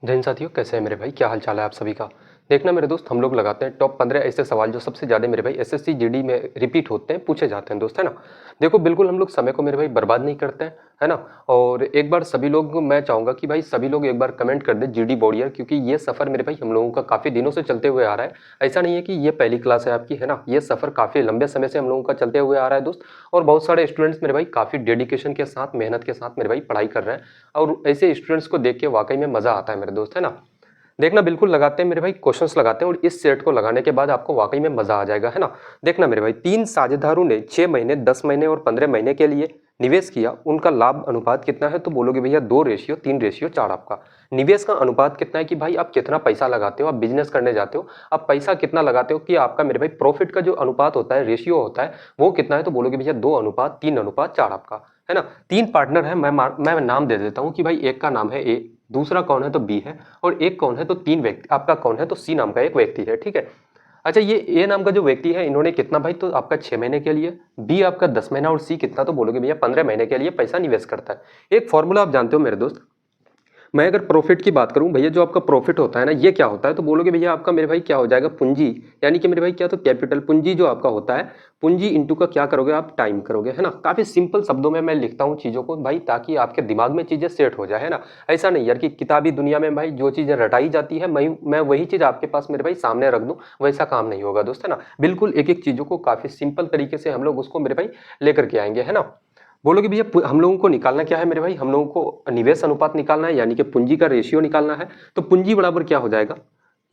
जय हिंद साथियों, कैसे हैं मेरे भाई? क्या हाल चाल है आप सभी का? देखना मेरे दोस्त, हम लोग लगाते हैं टॉप 15 ऐसे सवाल जो सबसे ज़्यादा मेरे भाई एसएससी जीडी में रिपीट होते हैं, पूछे जाते हैं दोस्त, है ना। देखो बिल्कुल हम लोग समय को मेरे भाई बर्बाद नहीं करते हैं, है ना। और एक बार सभी लोग, मैं चाहूँगा कि भाई सभी लोग एक बार कमेंट कर दें जीडी वॉरियर, क्योंकि ये सफ़र मेरे भाई हम लोगों का काफ़ी दिनों से चलते हुए आ रहा है। ऐसा नहीं है कि ये पहली क्लास है आपकी, है ना। ये सफ़र काफ़ी लंबे समय से हम लोगों का चलते हुए आ रहा है दोस्त। और बहुत सारे स्टूडेंट्स मेरे भाई काफ़ी डेडिकेशन के साथ, मेहनत के साथ मेरे भाई पढ़ाई कर रहे हैं। और ऐसे स्टूडेंट्स को देख के वाकई में मज़ा आता है मेरे दोस्त, है ना। देखना बिल्कुल लगाते हैं मेरे भाई, क्वेश्चंस लगाते हैं और इस सेट को लगाने के बाद आपको वाकई में मजा आ जाएगा, है ना। देखना मेरे भाई, 3 साझेदारों ने 6 महीने, 10 महीने और 15 महीने के लिए निवेश किया। उनका लाभ अनुपात कितना है? तो बोलोगे भैया 2:3:4 आपका। निवेश का अनुपात कितना है कि भाई आप कितना पैसा लगाते हो, आप बिजनेस करने जाते हो, आप पैसा कितना लगाते हो कि आपका मेरे भाई प्रॉफिट का जो अनुपात होता है, रेशियो होता है, वो कितना है? तो बोलोगे भैया 2:3:4 आपका, है ना। 3 पार्टनर है, मैं नाम दे देता हूँ कि भाई एक का नाम है ए, दूसरा कौन है? तो बी है, और एक कौन है? तो 3 व्यक्ति आपका कौन है? तो सी नाम का एक व्यक्ति है, ठीक है। अच्छा, ये ए नाम का जो व्यक्ति है, इन्होंने कितना भाई? तो आपका 6 महीने के लिए, बी आपका 10 महीना, और सी कितना? तो बोलोगे भैया 15 महीने के लिए पैसा निवेश करता है। एक फॉर्मूला आप जानते हो मेरे दोस्त, मैं अगर प्रॉफिट की बात करूं भैया, जो आपका प्रॉफिट होता है ना, ये क्या होता है? तो बोलोगे भैया आपका मेरे भाई क्या हो जाएगा? पूंजी, यानी कि मेरे भाई क्या? तो कैपिटल पूंजी जो आपका होता है, पूंजी इंटू का क्या करोगे आप? टाइम करोगे, है ना। काफी सिंपल शब्दों में मैं लिखता हूँ चीजों को भाई, ताकि आपके दिमाग में चीजें सेट हो जाए, है ना। ऐसा नहीं यार कि किताबी दुनिया में भाई जो चीजें रटाई जाती है, मैं वही चीज आपके पास मेरे भाई सामने रख दूं, वैसा काम नहीं होगा दोस्त, है ना। बिल्कुल एक एक चीजों को काफी सिंपल तरीके से हम लोग उसको मेरे भाई लेकर के आएंगे, है ना। बोलोगे भैया हम लोगों को निकालना क्या है मेरे भाई? हम लोगों को निवेश अनुपात निकालना है, यानी कि पूंजी का रेशियो निकालना है। तो पूंजी बराबर क्या हो जाएगा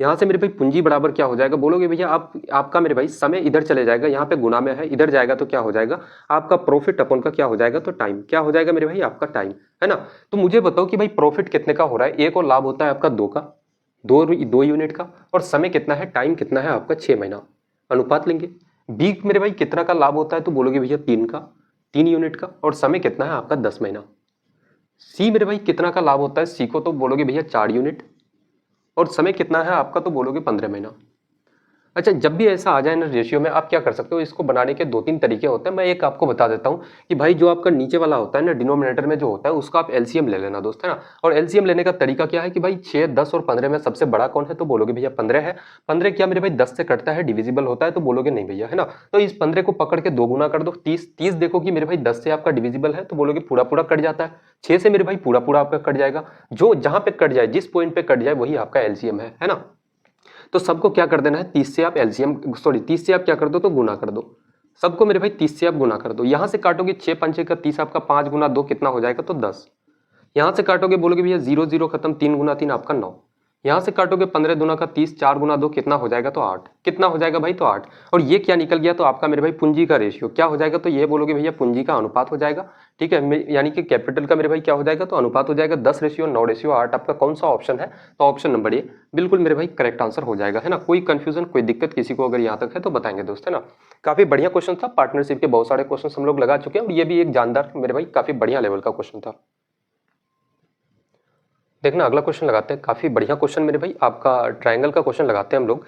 यहां से मेरे भाई? पूंजी बराबर क्या हो जाएगा? बोलोगे भैया आप, आपका मेरे भाई समय इधर चले जाएगा, यहाँ पे गुना में है, इधर जाएगा तो क्या हो जाएगा? आपका प्रॉफिट अपन का क्या हो जाएगा? तो टाइम क्या हो जाएगा मेरे भाई? आपका टाइम, है ना। तो मुझे बताओ कि भाई प्रॉफिट कितने का हो रहा है? एक और लाभ होता है आपका 2 का, 2 यूनिट का, और समय कितना है? टाइम कितना है आपका? 6 महीना। अनुपात लेंगे। बी मेरे भाई कितना का लाभ होता है? तो बोलोगे भैया 3 का, 3 यूनिट का, और समय कितना है आपका? 10 महीना। सी मेरे भाई कितना का लाभ होता है? सी को तो बोलोगे भैया 4 यूनिट, और समय कितना है आपका? तो बोलोगे 15 महीना। अच्छा, जब भी ऐसा आ जाए ना रेशियो में, आप क्या कर सकते हो? इसको बनाने के 2-3 तरीके होते हैं। मैं एक आपको बता देता हूँ कि भाई जो आपका नीचे वाला होता है ना, डिनोमिनेटर में जो होता है, उसका आप एलसीएम ले लेना दोस्त, है ना। और एलसीएम लेने का तरीका क्या है कि भाई 6, 10 और 15 में सबसे बड़ा कौन है? तो बोलोगे भैया 15 है। 15 क्या मेरे भाई 10 से कटता है, डिविजिबल होता है? तो बोलोगे नहीं भैया, है ना। तो इस 15 को पकड़ के 2 गुना कर दो, 30। 30 देखो कि मेरे भाई 10 से आपका डिविजिबल है, तो बोलोगे पूरा पूरा कट जाता है। 6 से मेरे भाई पूरा पूरा आपका कट जाएगा। जो जहां पे कट जाए, जिस पॉइंट पे कट जाए, वही आपका एलसीएम है ना। तो सबको क्या कर देना है? 30 से आप एलसीएम, सॉरी 30 से आप क्या कर दो? तो गुना कर दो। सबको मेरे भाई 30 से आप गुना कर दो। यहां से काटोगे 6 पंचे का 30, आपका 5 गुना 2 कितना हो जाएगा? तो 10। यहां से काटोगे, बोलोगे भैया 0 0 खत्म, 3 गुना 3 आपका 9। यहां से काटोगे 15 दूना का 30, 4 गुना 2 कितना हो जाएगा? तो 8। कितना हो जाएगा भाई? तो 8। और ये क्या निकल गया? तो आपका मेरे भाई पूंजी का रेशियो क्या हो जाएगा? तो ये बोलोगे भैया पूंजी का अनुपात हो जाएगा, ठीक है। यानी कि कैपिटल का मेरे भाई क्या हो जाएगा? तो अनुपात हो जाएगा 10:9:8। आपका कौन सा ऑप्शन है? तो ऑप्शन नंबर ए बिल्कुल मेरे भाई करेक्ट आंसर हो जाएगा, है ना। कोई कंफ्यूजन, कोई दिक्कत किसी को अगर यहाँ तक है तो बताएंगे दोस्त, है ना। काफी बढ़िया क्वेश्चन था। पार्टनरशिप के बहुत सारे क्वेश्चन हम लोग लगा चुके हैं, और ये भी एक जानदार मेरे भाई काफी बढ़िया लेवल का क्वेश्चन था। देखना अगला क्वेश्चन लगाते हैं, काफ़ी बढ़िया क्वेश्चन मेरे भाई, आपका ट्रायंगल का क्वेश्चन लगाते हैं हम लोग।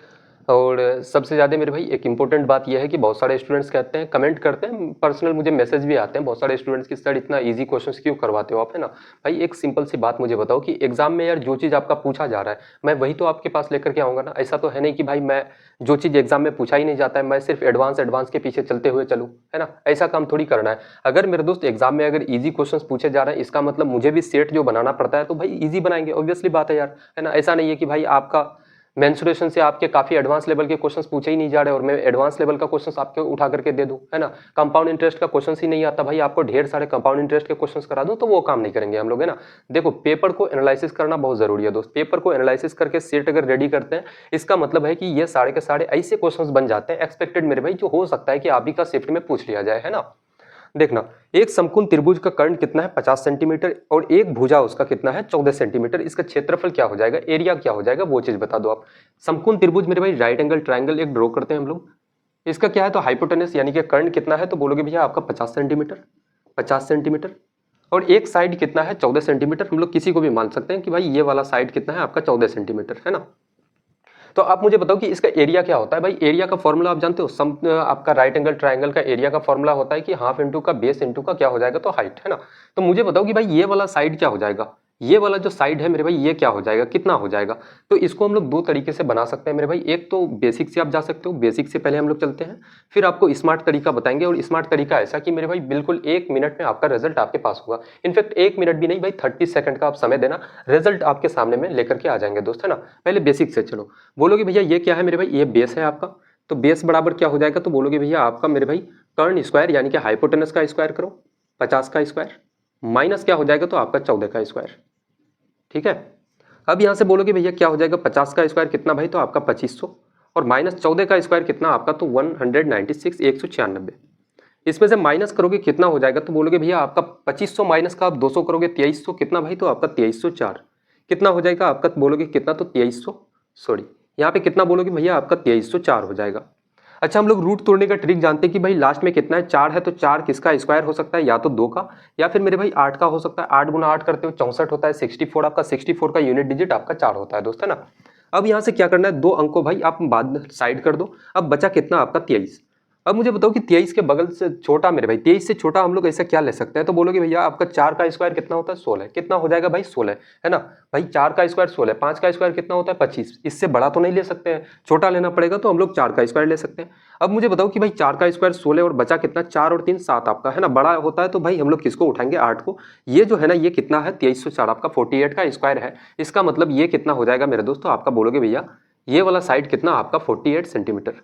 और सबसे ज़्यादा मेरे भाई एक इंपॉर्टेंट बात यह है कि बहुत सारे स्टूडेंट्स कहते हैं, कमेंट करते हैं, पर्सनल मुझे मैसेज भी आते हैं बहुत सारे स्टूडेंट्स की, सर इतना इजी क्वेश्चंस क्यों करवाते हो आप, है ना। भाई एक सिंपल सी बात मुझे बताओ कि एग्जाम में यार जो चीज़ आपका पूछा जा रहा है, मैं वही तो आपके पास लेकर के आऊँगा ना। ऐसा तो है नहीं कि भाई मैं जो चीज़ एग्जाम में पूछा ही नहीं जाता है, मैं सिर्फ एडवांस के पीछे चलते हुए चलूँ, है ना। ऐसा काम थोड़ी करना है। अगर मेरे दोस्त एग्जाम में अगर ईजी क्वेश्चंस पूछे जा रहे हैं, इसका मतलब मुझे भी सेट जो बनाना पड़ता है, तो भाई ईजी बनाएंगे, ऑब्वियसली बात है यार, है ना। ऐसा नहीं है कि भाई आपका मेंसुरेशन से आपके काफी एडवांस लेवल के क्वेश्चंस पूछे ही नहीं जा रहे और मैं एडवांस लेवल का क्वेश्चंस आपके उठा करके दे दूं, है ना। कंपाउंड इंटरेस्ट का क्वेश्चंस ही नहीं आता भाई, आपको ढेर सारे कंपाउंड इंटरेस्ट के क्वेश्चंस करा दूं, तो वो काम नहीं करेंगे हम लोग, है ना। देखो पेपर को एनालिसिस करना बहुत जरूरी है दोस्त। पेपर को एनालिसिस करके सेट अगर रेडी करते हैं, इसका मतलब है कि ये सारे के सारे ऐसे क्वेश्चंस बन जाते हैं एक्सपेक्टेड मेरे भाई, जो हो सकता है कि आप ही का शिफ्ट में पूछ लिया जाए, है ना। देखना, एक समकोण त्रिभुज का कर्ण कितना है? 50 सेंटीमीटर, और एक भुजा उसका कितना है? 14 सेंटीमीटर। इसका क्षेत्रफल क्या हो जाएगा? एरिया क्या हो जाएगा? वो चीज बता दो आप। समकोण त्रिभुज मेरे भाई राइट एंगल ट्रायंगल एक ड्रॉ करते हैं हम लोग। इसका क्या है? तो हाइपोटेनस यानी कि कर्ण कितना है? तो बोलोगे भैया आपका 50 सेंटीमीटर, 50 सेंटीमीटर। और एक साइड कितना है? 14 सेंटीमीटर। हम लोग किसी को भी मान सकते हैं कि भाई ये वाला साइड कितना है आपका? 14 सेंटीमीटर, है ना। तो आप मुझे बताओ कि इसका एरिया क्या होता है? भाई एरिया का फॉर्मूला आप जानते हो, आपका राइट एंगल ट्रायंगल का एरिया का फॉर्मूला होता है कि हाफ इंटू का बेस इंटू का क्या हो जाएगा? तो हाइट, है ना। तो मुझे बताओ कि भाई ये वाला साइड क्या हो जाएगा? ये वाला जो साइड है मेरे भाई ये क्या हो जाएगा, कितना हो जाएगा। तो इसको हम लोग दो तरीके से बना सकते हैं मेरे भाई। एक तो बेसिक से आप जा सकते हो, बेसिक से पहले हम लोग चलते हैं, फिर आपको स्मार्ट तरीका बताएंगे। और स्मार्ट तरीका ऐसा कि मेरे भाई बिल्कुल 1 मिनट में आपका रिजल्ट आपके पास होगा। इनफैक्ट 1 मिनट भी नहीं भाई, 30 सेकंड का आप समय देना, रिजल्ट आपके सामने में लेकर के आ जाएंगे दोस्त, है ना। पहले बेसिक से चलो। बोलोगे भैया ये क्या है मेरे भाई, ये बेस है आपका। तो बेस बराबर क्या हो जाएगा, तो बोलोगे भैया आपका मेरे भाई कर्ण स्क्वायर यानी कि हाइपोटेनस का स्क्वायर करो 50 का स्क्वायर, माइनस क्या हो जाएगा तो आपका 14 का स्क्वायर। ठीक है। अब यहां से बोलोगे भैया क्या हो जाएगा, 50 का स्क्वायर कितना भाई, तो आपका 2500, और माइनस 14 का स्क्वायर कितना आपका, तो 196 196। इसमें से माइनस करोगे कितना हो जाएगा, तो बोलोगे भैया आपका 2500 माइनस का आप 200 करोगे 2300 कितना भाई, तो आपका 2304 कितना हो जाएगा आपका, बोलोगे कितना, तो 2300 सॉरी यहाँ पे कितना बोलोगे भैया आपका 2304 हो जाएगा। अच्छा हम लोग रूट तोड़ने का ट्रिक जानते हैं कि भाई लास्ट में कितना है, 4 है, तो 4 किसका स्क्वायर हो सकता है, या तो 2 का या फिर मेरे भाई 8 का हो सकता है। 8 गुना 8 करते हो 64 होता है, 64 आपका 64 का यूनिट डिजिट आपका 4 होता है दोस्त, है ना। अब यहाँ से क्या करना है, 2 अंक को भाई आप बाद में साइड कर दो। अब बचा कितना आपका 23। अब मुझे बताओ कि 23 के बगल से छोटा मेरे भाई, 23 से छोटा हम लोग ऐसा क्या ले सकते हैं, तो बोलोगे भैया आपका 4 का स्क्वायर कितना होता है 16, कितना हो जाएगा भाई 16, है ना। भाई 4 का स्क्वायर 16, 5 का स्क्वायर कितना होता है 25, इससे बड़ा तो नहीं ले सकते हैं, छोटा लेना पड़ेगा, तो हम लोग 4 का स्क्वायर ले सकते हैं। अब मुझे बताओ कि भाई 4 का स्क्वायर 16 और बचा कितना, 4 और 3 7 आपका, है ना। बड़ा होता है तो भाई हम लोग किसको उठाएंगे, 8 को। ये जो है ना ये कितना है 2304 आपका 48 का स्क्वायर है। इसका मतलब ये कितना हो जाएगा मेरे दोस्तों, आपका बोलोगे भैया ये वाला साइड कितना आपका 48 सेंटीमीटर।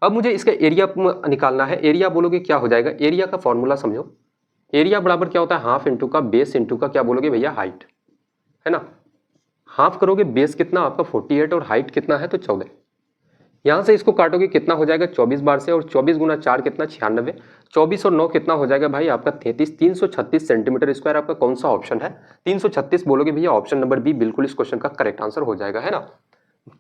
अब मुझे इसका एरिया निकालना है। एरिया बोलोगे क्या हो जाएगा, एरिया का फॉर्मूला समझो। एरिया बराबर क्या होता है, हाफ इंटू का बेस इंटू का क्या बोलोगे भैया हाइट, है ना। हाफ करोगे बेस कितना आपका 48 और हाइट कितना है तो 14। यहां से इसको काटोगे कितना हो जाएगा 24 बार से, और 24 गुना 4 कितना 96, 24 और 9 कितना हो जाएगा भाई आपका 33, 336 सेंटीमीटर स्क्वायर। आपका कौन सा ऑप्शन है 336, बोलोगे भैया ऑप्शन नंबर बी बिल्कुल इस क्वेश्चन का करेक्ट आंसर हो जाएगा, है ना।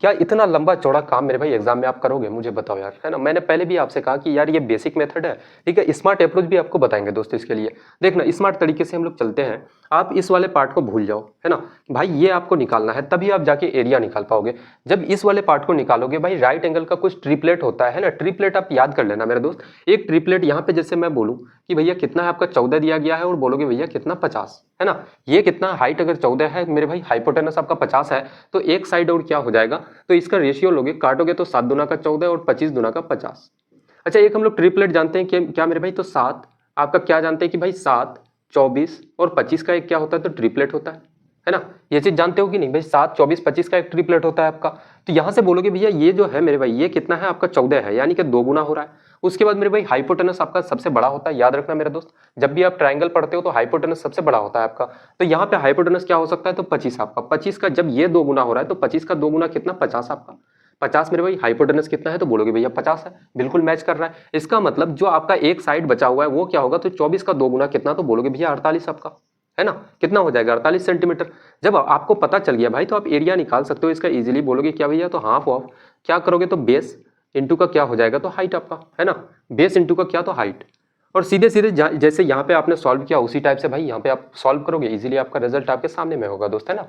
क्या इतना लंबा चौड़ा काम मेरे भाई एग्जाम में आप करोगे, मुझे बताओ यार, है ना। मैंने पहले भी आपसे कहा कि यार ये बेसिक मेथड है, ठीक है। स्मार्ट अप्रोच भी आपको बताएंगे दोस्तों इसके लिए। देखना स्मार्ट तरीके से हम लोग चलते हैं, आप इस वाले पार्ट को भूल जाओ, है ना। भाई ये आपको निकालना है, तभी आप जाके एरिया निकाल पाओगे। जब इस वाले पार्ट को निकालोगे भाई, राइट एंगल का कुछ ट्रिपलेट होता है ना, ट्रिपलेट आप याद कर लेना मेरे दोस्त। एक ट्रिपलेट यहाँ पे जैसे मैं बोलूँ कि भैया कितना है आपका 14 दिया गया है, और बोलोगे भैया कितना 50, है ना। ये कितना हाइट अगर 14 है मेरे भाई, हाइपोटेनस आपका 50 है, तो एक साइड और क्या हो जाएगा, तो इसका रेशियो लोगे काटोगे तो 7 दुना का 14 और 25 दुना का 50। अच्छा एक हम लोग ट्रिपलेट जानते हैं कि क्या मेरे भाई, तो 7 आपका क्या जानते हैं कि भाई 7 24 और 25 का एक क्या होता है, तो ट्रिपलेट होता है ना। ये चीज जानते हो कि नहीं भाई, 7 24 25 का एक ट्रिपलेट होता है आपका। तो यहां से बोलोगे भैया ये जो है मेरे भाई ये कितना है आपका 14 है, यानी कि 2 गुना हो रहा है। उसके बाद मेरे भाई हाइपोटेनस आपका सबसे बड़ा होता है, याद रखना मेरे दोस्त, जब भी आप ट्रायंगल पढ़ते हो तो हाइपोटेनस सबसे बड़ा होता है आपका। तो यहाँ पे हाइपोटेनस क्या हो सकता है, तो 25 आपका, 25 का जब ये 2 गुना हो रहा है तो 25 का 2 गुना कितना 50 आपका, 50 मेरे भाई हाइपोटेनस कितना है, तो बोलोगे भैया 50 है, बिल्कुल मैच कर रहा है। इसका मतलब जो आपका एक साइड बचा हुआ है वो क्या होगा, तो 24 का 2 गुना कितना, तो बोलोगे भैया 48 आपका, है ना। कितना हो जाएगा 48 सेंटीमीटर। जब आपको पता चल गया भाई तो आप एरिया निकाल सकते हो इसका इजीली। बोलोगे क्या भैया, तो हाफ ऑफ क्या करोगे, तो बेस इंटू का क्या हो जाएगा, तो हाइट आपका, है ना। बेस इंटू का क्या, तो हाइट। और सीधे सीधे जैसे यहाँ पे आपने सॉल्व किया उसी टाइप से भाई यहाँ पे आप सॉल्व करोगे इजीली, आपका रिजल्ट आपके सामने में होगा दोस्त, है ना।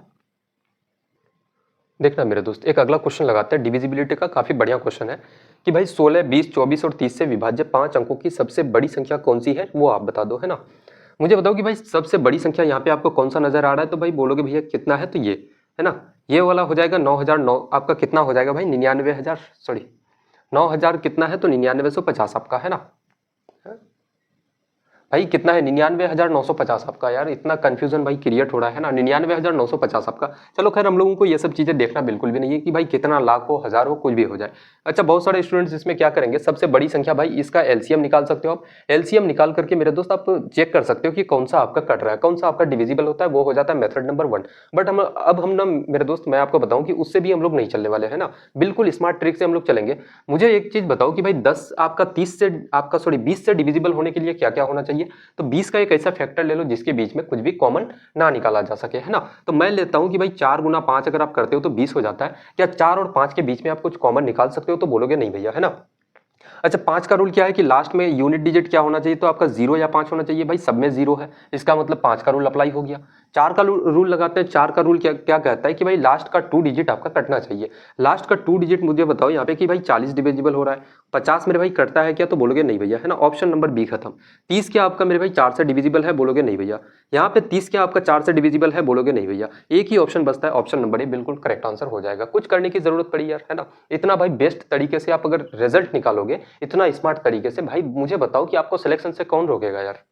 देखना मेरे दोस्त एक अगला क्वेश्चन लगाते हैं डिविजिबिलिटी का, काफी बढ़िया क्वेश्चन है कि भाई 16 20 24 और 30 से विभाज्य 5 अंकों की सबसे बड़ी संख्या कौन सी है, वो आप बता दो, है ना। मुझे बताओ कि भाई सबसे बड़ी संख्या यहाँ पे आपको कौन सा नजर आ रहा है, तो भाई बोलोगे भैया कितना है, तो ये है ना, ये वाला हो जाएगा 9009 आपका, कितना हो जाएगा भाई 99,000 सॉरी 9000 कितना है, तो 9950 आपका, है ना। भाई कितना है 99,950 आपका। यार इतना कंफ्यूजन भाई क्रिएट हो रहा है ना, 99,950 आपका। चलो खैर हम लोगों को ये सब चीजें देखना बिल्कुल भी नहीं है कि भाई कितना लाख हो हजार हो कुछ भी हो जाए। अच्छा बहुत सारे स्टूडेंट्स इसमें क्या करेंगे, सबसे बड़ी संख्या भाई इसका एलसीएम निकाल सकते हो आप। एलसीएम निकाल करके मेरे दोस्त आप चेक कर सकते हो कि कौन सा आपका कट रहा है, कौन सा आपका डिविजिबल होता है, वो हो जाता है मेथड नंबर 1। बट हम ना मेरे दोस्त मैं आपको बताऊं कि उससे भी हम लोग नहीं चलने वाले हैं ना, बिल्कुल स्मार्ट ट्रिक से हम लोग चलेंगे। मुझे एक चीज बताओ कि भाई 10 आपका 30 से आपका सॉरी 20 से डिविजिबल होने के लिए क्या क्या होना चाहिए, तो 20 का एक ऐसा फैक्टर ले लो जिसके बीच में कुछ भी कॉमन ना निकाला जा सके, है ना। तो मैं लेता हूं कि भाई 4 गुना 5 अगर आप करते हो तो 20 हो जाता है। क्या 4 और 5 के बीच में आप कुछ कॉमन निकाल सकते हो, तो बोलोगे नहीं भैया, है ना। अच्छा 5 का रूल क्या है कि लास्ट में यूनिट डिजिट क्या होना चाहिए, तो आपका 0 या 5 होना चाहिए। भाई सब में 0 है, इसका मतलब 5 का रूल अप्लाई हो गया। चार का रूल लगाते हैं। चार का रूल क्या क्या कहता है कि भाई लास्ट का 2 डिजिट आपका कटना चाहिए। लास्ट का 2 डिजिट मुझे बताओ यहाँ पे कि भाई 40 डिविजिबल हो रहा है, 50 मेरे भाई कटता है क्या, तो बोलोगे नहीं भैया, है ना, ऑप्शन नंबर बी खत्म। 30 क्या आपका मेरे भाई 4 से डिविजिबल है, बोलोगे नहीं भैया। यहाँ पे 30 क्या आपका 4 से डिविजिबल है, बोलोगे नहीं भैया। एक ही ऑप्शन बचता है, ऑप्शन नंबर ए बिल्कुल करेक्ट आंसर हो जाएगा। कुछ करने की जरूरत पड़ी यार, है ना। इतना भाई बेस्ट तरीके से आप अगर रिजल्ट निकालोगे, इतना स्मार्ट तरीके से, भाई मुझे बताओ कि आपको सिलेक्शन से कौन रोकेगा यार।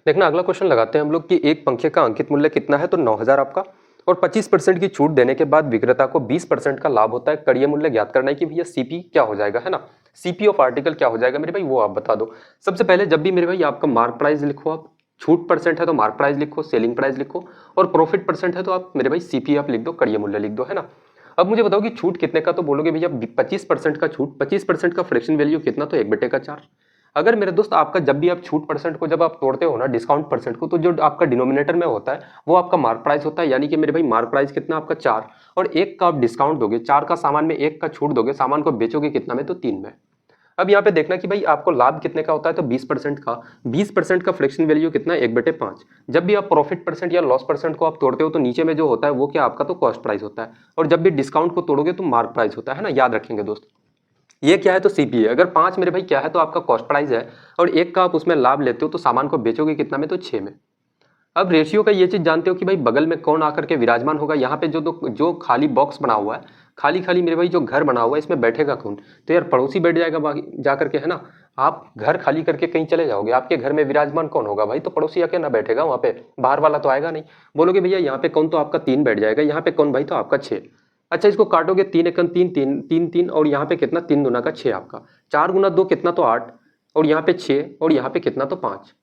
देखना अगला क्वेश्चन लगाते हैं हम लोग कि एक पंखे का अंकित मूल्य कितना है, तो 9000 आपका, और 25% की छूट देने के बाद विक्रेता को 20% का लाभ होता है। कड़िय मूल्य ज्ञात करना है कि भैया सीपी क्या हो जाएगा, है ना, सीपी ऑफ आर्टिकल क्या हो जाएगा मेरे भाई, वो आप बता दो। सबसे पहले जब भी मेरे भाई आपका मार्क प्राइस लिखो, आप छूट परसेंट है तो मार्क प्राइस लिखो, सेलिंग प्राइस लिखो, और प्रॉफिट परसेंट है तो आप मेरे भाई सीपी आप लिख दो, कड़िय मूल्य लिख दो, है ना। अब मुझे बताओ कि छूट कितने का, तो बोलोगे भैया 25% का छूट, 25% का फ्रैक्शन वैल्यू कितना, तो 1/4। अगर मेरे दोस्त आपका जब भी आप छूट परसेंट को जब आप तोड़ते हो ना डिस्काउंट परसेंट को, तो जो आपका डिनोमिनेटर में होता है वो आपका मार्क प्राइस होता है। यानी कि मेरे भाई मार्क प्राइस कितना आपका 4, और 1 का आप डिस्काउंट दोगे, 4 का सामान में 1 का छूट दोगे, सामान को बेचोगे कितना में, तो 3 में। अब यहाँ पे देखना कि भाई आपको लाभ कितने का होता है, तो 20% का। 20% का फ्रैक्शन वैल्यू कितना है, 1/5। जब भी आप प्रॉफिट परसेंट या लॉस परसेंट को आप तोड़ते हो तो नीचे में जो होता है वो क्या आपका, तो कॉस्ट प्राइस होता है, और जब भी डिस्काउंट को तोड़ोगे तो मार्क प्राइस होता है ना, याद रखेंगे दोस्त। ये क्या है, तो सीपी है। अगर 5 मेरे भाई क्या है, तो आपका कॉस्ट प्राइस है, और 1 का आप उसमें लाभ लेते हो तो सामान को बेचोगे कितना में, तो 6 में। अब रेशियो का ये चीज जानते हो कि भाई बगल में कौन आकर के विराजमान होगा। यहाँ पे जो खाली बॉक्स बना हुआ है, खाली खाली मेरे भाई जो घर बना हुआ है, इसमें बैठेगा कौन, तो यार पड़ोसी बैठ जाएगा बाकी जा करके, है ना। आप घर खाली करके कहीं चले जाओगे, आपके घर में विराजमान कौन होगा भाई, तो पड़ोसी आके ना बैठेगा वहां पे, बाहर वाला तो आएगा नहीं। बोलोगे भैया यहाँ पे कौन, तो आपका 3 बैठ जाएगा, यहाँ पे कौन भाई, तो आपका 6। अच्छा इसको काटोगे, 3 एकम 3 3 3 3, और यहाँ पे कितना, 3 दूना का 6 आपका, 4 गुना 2 कितना, तो 8, और यहाँ पे 6, और यहाँ पे कितना, तो 5।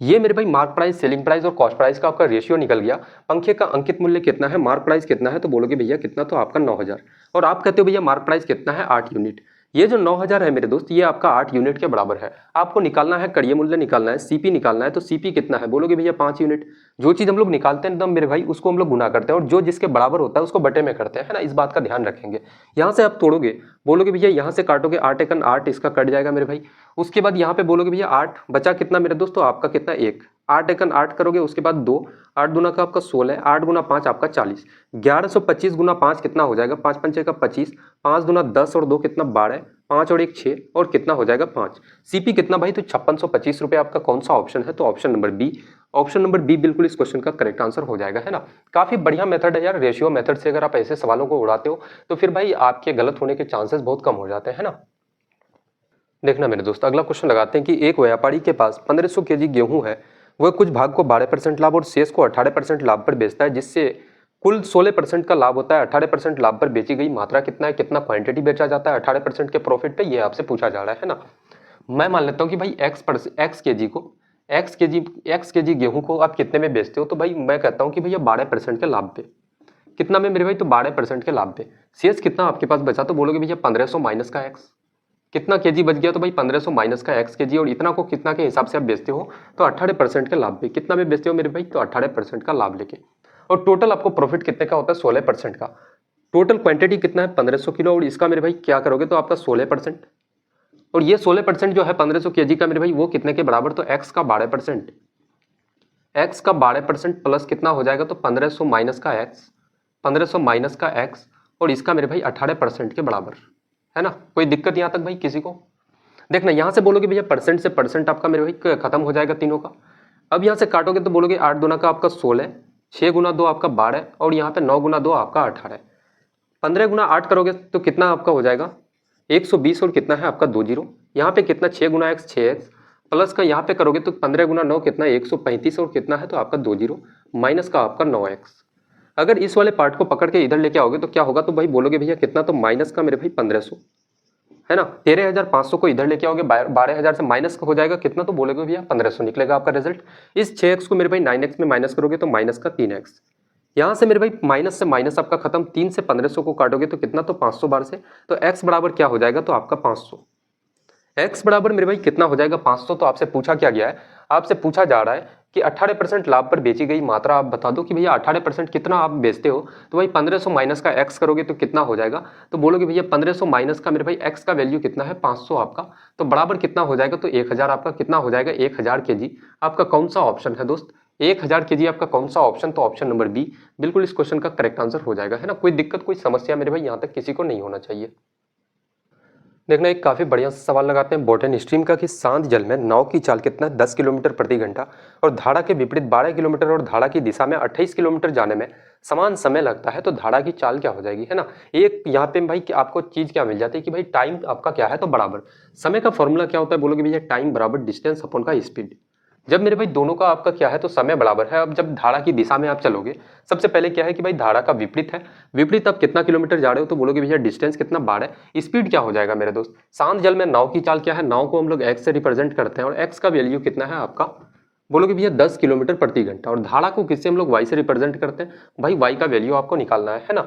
ये मेरे भाई मार्क प्राइस, सेलिंग प्राइस और कॉस्ट प्राइस का आपका रेशियो निकल गया। पंखे का अंकित मूल्य कितना है, मार्क प्राइस कितना है, तो बोलोगे भैया कितना, तो आपका 9000, और आप कहते हो भैया मार्क प्राइस कितना है, 8 यूनिट। ये जो 9000 है मेरे दोस्त, ये आपका 8 यूनिट के बराबर है। आपको निकालना है, कड़िय मूल्य निकालना है, सीपी निकालना है, तो सीपी कितना है, बोलोगे भैया 5 यूनिट। जो चीज हम लोग निकालते हैं एकदम मेरे भाई, उसको हम लोग गुना करते हैं, और जो जिसके बराबर होता है उसको बटे में करते हैं, है ना, इस बात का ध्यान रखेंगे। यहाँ से आप तोड़ोगे, बोलोगे भैया यहाँ से काटोगे, 8 एकन 8, इसका कट जाएगा मेरे भाई। उसके बाद यहाँ पे बोलोगे भैया 8 बचा कितना मेरे दोस्त, तो आपका कितना 1, 8 एकन 8 करोगे, उसके बाद 2, 8 दूना का आपका 16, 8 गुना 5 आपका 40, 1125 गुना 5 कितना हो जाएगा, 5 पंचे का 25, 5 दूना 10 और 2 कितना 12, 5 और 1 6, और कितना हो जाएगा 5। सीपी कितना भाई, तो 5625 रुपये। आपका कौन सा ऑप्शन है, तो option number B. Option number B बिल्कुल इस क्वेश्चन का करेक्ट आंसर हो जाएगा, है ना। काफी बढ़िया मेथड है यार, रेशियो मेथड से अगर आप ऐसे सवालों को उड़ाते हो तो फिर भाई आपके गलत होने के चांसेस बहुत कम हो जाते हैं, है ना। देखना मेरे दोस्त अगला क्वेश्चन लगाते हैं कि एक व्यापारी के पास 1500 केजी गेहूं है, वह कुछ भाग को 12% लाभ और शेष को 18% लाभ पर बेचता है, जिससे कुल 16% का लाभ होता है। 18% लाभ पर बेची गई मात्रा कितना है, कितना क्वांटिटी बेचा जाता है 18% के प्रॉफिट पे, ये आपसे पूछा जा रहा है ना। मैं मान लेता हूँ कि भाई एक्स केजी गेहूं को आप कितने में बेचते हो, तो भाई मैं कहता हूँ कि भैया 12% के लाभ पे। कितना में मेरे भाई, तो 12% के लाभ पे। शेष कितना आपके पास बचा, तो बोलोगे भैया 1500 माइनस का एक्स। कितना केजी बच गया, तो भाई 1500 माइनस का एक्स केजी, और इतना को कितना के हिसाब से आप बेचते हो, तो 18% के लाभ पे। कितना में बेचते हो मेरे भाई, तो 18% का लाभ लेके। और टोटल आपको प्रॉफिट कितने का होता है, 16% का। टोटल क्वांटिटी कितना है, 1500 किलो, और इसका मेरे भाई क्या करोगे, तो आपका 16%। और ये 16% जो है 1500 केजी का मेरे भाई, वो कितने के बराबर, तो एक्स का 12%। एक्स का 12% प्लस कितना हो जाएगा, तो 1500 माइनस का एक्स, 1500 माइनस का एक्स, और इसका मेरे भाई 18% के बराबर, है ना। कोई दिक्कत यहाँ तक भाई किसी को। देखना यहाँ से बोलोगे भैया परसेंट से परसेंट आपका मेरे भाई खत्म हो जाएगा तीनों का। अब यहाँ से काटोगे तो बोलोगे 8 दूना का आपका 16, 6 गुना 2 आपका 12, और यहाँ पे 9 गुना 2 आपका 18। 15 गुना 8 करोगे तो कितना आपका हो जाएगा 120, और कितना है आपका 2 जीरो। यहाँ पे कितना 6 गुना एक्स 6x, प्लस का यहाँ पे करोगे तो 15 गुना 9 कितना 135, और कितना है तो आपका 2 जीरो, माइनस का आपका 9x। अगर इस वाले पार्ट को पकड़ के इधर लेके आओगे तो क्या होगा, तो भाई बोलोगे भैया कितना, तो माइनस का मेरे भाई 1500, है ना। 13500 को इधर लेके आओगे, 12000 से माइनस हो जाएगा कितना, तो बोलोगे भैया 1500 निकलेगा आपका रिजल्ट। इस 6x को मेरे भाई 9x में माइनस करोगे तो माइनस का 3x। यहाँ से मेरे भाई माइनस से माइनस आपका खत्म, 3 से 1500 को काटोगे तो कितना, तो 500 बार से, तो x बराबर क्या हो जाएगा, तो आपका 500। x बराबर मेरे भाई कितना हो जाएगा 500। तो आपसे पूछा क्या गया है, आपसे पूछा जा रहा है कि 18% लाभ पर बेची गई मात्रा आप बता दो कि भैया 18% कितना आप बेचते हो, तो भाई 1500 माइनस का एक्स करोगे तो कितना हो जाएगा, तो बोलोगे भैया 1500 माइनस का मेरे भाई एक्स का वैल्यू कितना है 500 आपका, तो बराबर कितना हो जाएगा, तो 1000 आपका कितना हो जाएगा 1000 केजी। आपका कौन सा ऑप्शन है दोस्त, 1000 केजी आपका कौन सा ऑप्शन, तो ऑप्शन नंबर बी बिल्कुल इस क्वेश्चन का करेक्ट आंसर हो जाएगा, है ना। कोई दिक्कत कोई समस्या मेरे भाई यहाँ तक किसी को नहीं होना चाहिए। देखना एक काफी बढ़िया सवाल लगाते हैं बॉटन स्ट्रीम का कि शांत जल में नाव की चाल कितना 10 किलोमीटर प्रति घंटा और धारा के विपरीत 12 किलोमीटर और धारा की दिशा में 28 किलोमीटर जाने में समान समय लगता है, तो धारा की चाल क्या हो जाएगी, है ना। एक यहाँ पे भाई आपको चीज क्या मिल जाती है कि भाई टाइम आपका क्या है, तो बराबर समय का फॉर्मूला क्या होता है, बोलोगे भैया टाइम बराबर डिस्टेंस अपॉन का स्पीड। जब मेरे भाई दोनों का आपका क्या है तो समय बराबर है, अब जब धारा की दिशा में आप चलोगे, सबसे पहले क्या है कि भाई धारा का विपरीत है, विपरीत आप कितना किलोमीटर जा रहे हो, तो बोलोगे भैया डिस्टेंस कितना 12, स्पीड क्या हो जाएगा मेरे दोस्त, शांत जल में नाव की चाल क्या है, नाव को हम लोग एक्स से रिप्रेजेंट करते हैं और एक्स का वैल्यू कितना है आपका, बोलोगे भैया 10 किलोमीटर प्रति घंटा, और धारा को किससे हम लोग वाई से रिप्रेजेंट करते हैं, भाई वाई का वैल्यू आपको निकालना है ना।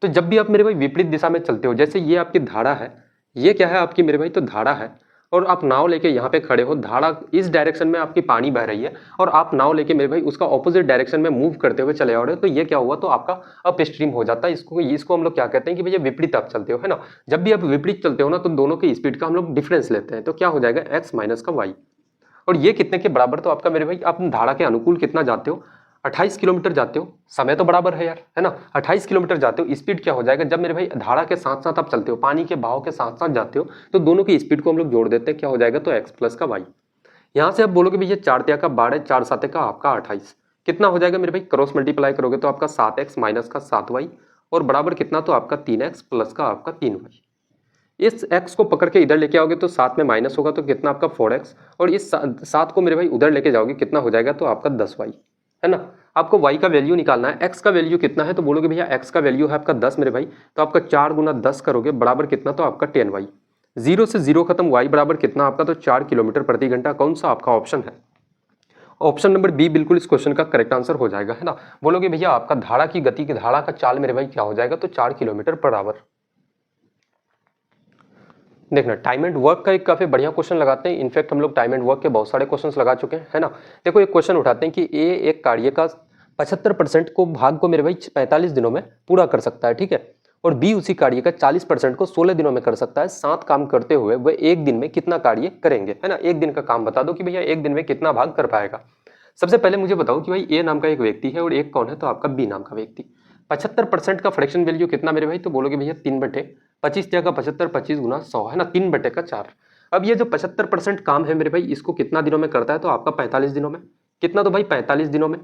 तो जब भी आप मेरे भाई विपरीत दिशा में चलते हो, जैसे ये आपकी धारा है, ये क्या है आपकी मेरे भाई, तो धारा है, और आप नाव लेके यहाँ पे खड़े हो, धारा इस डायरेक्शन में आपकी पानी बह रही है और आप नाव लेके मेरे भाई उसका ऑपोजिट डायरेक्शन में मूव करते हुए चले आ रहे हो, तो ये क्या हुआ, तो आपका अप स्ट्रीम हो जाता है। इसको हम लोग क्या कहते हैं कि भैया विपरीत आप चलते हो, है ना। जब भी आप विपरीत चलते हो ना, तो दोनों की स्पीड का हम लोग डिफरेंस लेते हैं, तो क्या हो जाएगा एक्स माइनस का वाई, और ये कितने के बराबर, तो आपका मेरे भाई आप धारा के अनुकूल कितना जाते हो, 28 किलोमीटर जाते हो, समय तो बराबर है यार, है ना, 28 किलोमीटर जाते हो, स्पीड क्या हो जाएगा, जब मेरे भाई धारा के साथ साथ आप चलते हो, पानी के बहाव के साथ साथ जाते हो, तो दोनों की स्पीड को हम लोग जोड़ देते हैं, क्या हो जाएगा, तो एक्स प्लस का वाई। यहाँ से आप बोलोगे भैया 4 तिया का 12, 4 साते का आपका 28, कितना हो जाएगा मेरे भाई, क्रॉस मल्टीप्लाई करोगे तो आपका 7x माइनस का 7y और बराबर कितना, तो आपका 3x प्लस का आपका 3y। इस x को पकड़ के इधर लेके आओगे तो साथ में माइनस होगा, तो कितना आपका 4x, और इस 7 को मेरे भाई उधर लेके जाओगे कितना हो जाएगा, तो आपका 10y, है ना। आपको y का वैल्यू निकालना है, x का वैल्यू कितना है, तो बोलोगे भैया x का वैल्यू है आपका 10 मेरे भाई, तो आपका 4 गुना 10 करोगे बराबर कितना, तो आपका 10y, 0 से 0 खत्म, y बराबर कितना आपका, तो 4 किलोमीटर प्रति घंटा। कौन सा आपका ऑप्शन है, ऑप्शन नंबर बी बिल्कुल इस क्वेश्चन का करेक्ट आंसर हो जाएगा, है ना। बोलोगे भैया आपका धारा की गति की धारा का चाल मेरे भाई क्या हो जाएगा, तो 4 किलोमीटर पर आवर। देखना टाइम एंड वर्क का एक काफी बढ़िया क्वेश्चन लगाते हैं, इनफैक्ट हम लोग टाइम एंड वर्क के बहुत सारे क्वेश्चंस लगा चुके हैं, है ना। देखो एक क्वेश्चन उठाते हैं कि ए एक कार्य का 75% को भाग को मेरे भाई 45 दिनों में पूरा कर सकता है, ठीक है, और बी उसी कार्य का 40% को 16 दिनों में कर सकता है। 7 काम करते हुए वह एक दिन में कितना कार्य करेंगे, है ना। एक दिन का काम बता दो कि भैया एक दिन में कितना भाग कर पाएगा। सबसे पहले मुझे बताओ कि भाई ए नाम का एक व्यक्ति है और एक कौन है, तो आपका बी नाम का व्यक्ति। 75% का फ्रैक्शन वैल्यू कितना मेरे भाई, तो बोलोगे भैया 3/25 का 75, 25 गुना 100, है ना, 3/4। अब ये जो 75% काम है मेरे भाई, इसको कितना दिनों में करता है, तो आपका 45 दिनों में। कितना, तो भाई 45 दिनों में।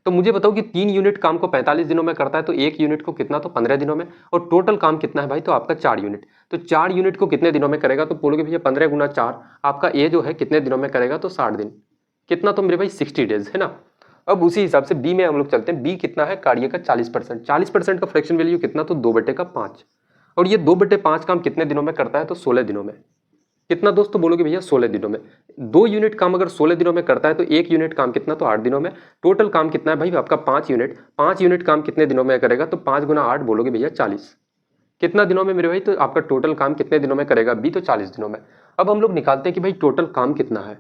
तो मुझे बताओ कि 3 यूनिट काम को 45 दिनों में करता है, तो 1 यूनिट को कितना, तो 15 दिनों में, और टोटल काम कितना है भाई, तो आपका 4 यूनिट। तो 4 यूनिट को कितने दिनों में करेगा, तो बोलोगे भैया 15 गुना 4, आपका ए जो है कितने दिनों में करेगा, तो 60 दिन। कितना, तो मेरे भाई 60 डेज, है ना। अब उसी हिसाब से बी में हम लोग चलते हैं, बी कितना है, कार्य का 40%, 40% का फ्रैक्शन वैल्यू कितना, तो 2/5, और ये 2/5 काम कितने दिनों में करता है, तो 16 दिनों में। कितना दोस्तों, बोलोगे भैया 16 दिनों में। 2 यूनिट काम अगर 16 दिनों में करता है, तो 1 यूनिट काम कितना, तो 8 दिनों में। टोटल काम कितना है भाई आपका 5 यूनिट, 5 यूनिट काम कितने दिनों में करेगा, तो 5 गुना 8 बोलोगे भैया 40। कितना दिनों में मेरे भाई, तो आपका टोटल काम कितने दिनों में करेगा बी, तो 40 दिनों में। अब हम लोग निकालते हैं कि भाई टोटल काम कितना है।